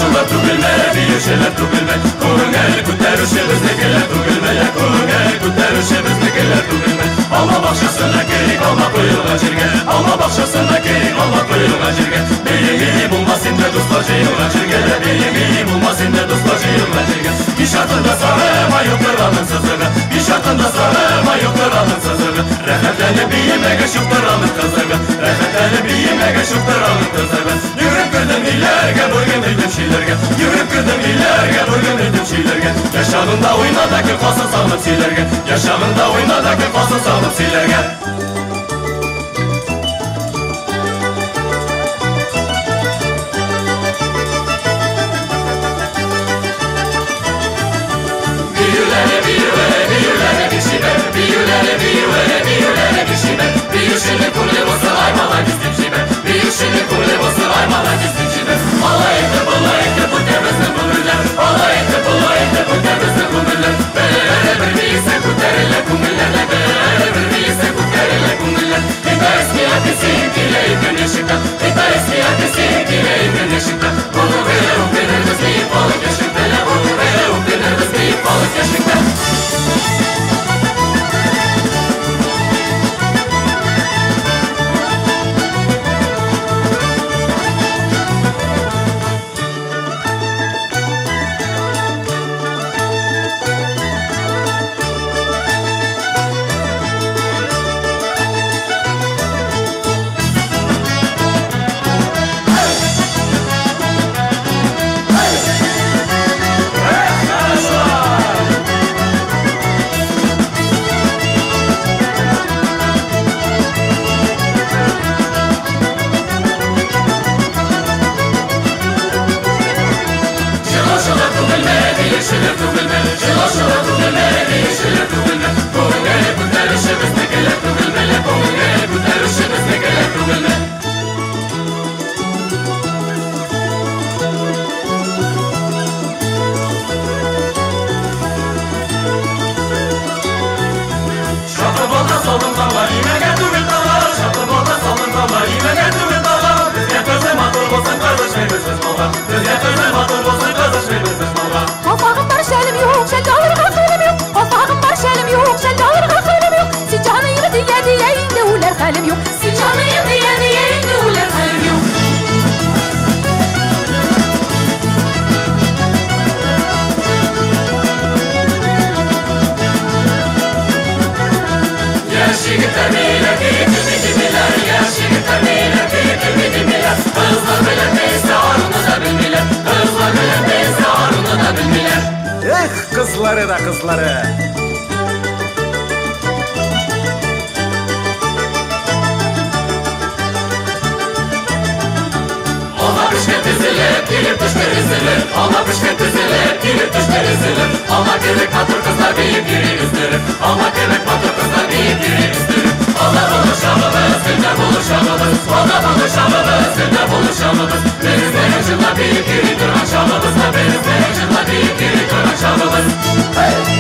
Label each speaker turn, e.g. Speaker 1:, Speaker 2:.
Speaker 1: Yaşlılar tugulme, büyüşeler tugulme. Kungel kuteruşemiz nekeler tugulme. Kungel kuteruşemiz nekeler tugulme. Alma bakşasına kerik, alma kuyruğa çirge. Alma bakşasına kerik, alma kuyruğa çirge. Beyimi bulmasın da dostacıyla çirge. Beyimi bulmasın da dostacıyla çirge. Bir şartında sarıma yoktur alın sızığı. Bir şartında sarıma yoktur alın sızığı. Rehmetlerle biyime geçuktur alın kızığı. Rehmetlerle biyime geçuktur alın kızığı. Yürüp kırdım illerge, bugün eydim şilerge. Yürüp kırdım illerge, bugün eydim şilerge. Yaşamında oynadaki fasıl salım silerge. Yaşamında oynadaki fasıl salım silerge. Büyülere büyülere büyülere bir şibe. Büyülere büyülere büyülere bir şibe. Büyüşünü kurle basın aymalar gizlim şibe. Büyüşünü kurle basın aymalar gizlim şibe. Alay etti bu tebessüm kumüller. Alay etti bu tebessüm kumüller. Belere bir bilse kuterele kumüllerle. Belere bir bilse kuterele kumüller. Hita eski atesin dileği gün ışıkta. Hita eski atesin dileği gün ışıkta. Bunu vere upinir kızlayıp balık yaşıkta. Bunu vere upinir kızlayıp balık yaşıkta. Değişilir tugulme, şılaşılar tugulme, değişilir tugulme. Kungel kuteruşemiz nekeler tugulme. Kungel kuteruşemiz nekeler tugulme. Şapırbolda saldım damlar, imege tugul dağlar. Şapırbolda saldım damlar, imege tugul dağlar. Bizge közü matır bolsun kardeşimiz biz mallar. Bizge közü matır bolsun kardeşimiz biz mallar.
Speaker 2: Afağım var şelim yok, şel dağları kalkılım yok. Afağım var şelim yok, şel dağları kalkılım yok. Sicanıyım diye indi uler halim yok. Sicanıyım diye indi uler halim yok.
Speaker 1: Yaşı gitarıyla kıyıkımidimiler. Yaşı gitarıyla kıyıkımidimiler. Hızla bilen neyse arunu da bilmiler. Hızla bilen neyse arunu da bilmiler.
Speaker 3: Eh kızları da kızları.
Speaker 1: Alma pişkin dizilir, girip düşler izilir. Alma pişkin dizilir, girip düşler izilir. Alma kırık matır kızlar deyip giri üzdürür. Alma kırık matır kızlar deyip giri üzdürür. Allah buluşamamız, günde buluşamamız. Allah buluşamamız, günde buluşamamız. Denizde yaşınla deyip giri duran şamımız. Denizde yaşınla deyip giri duran şamımız. Hey!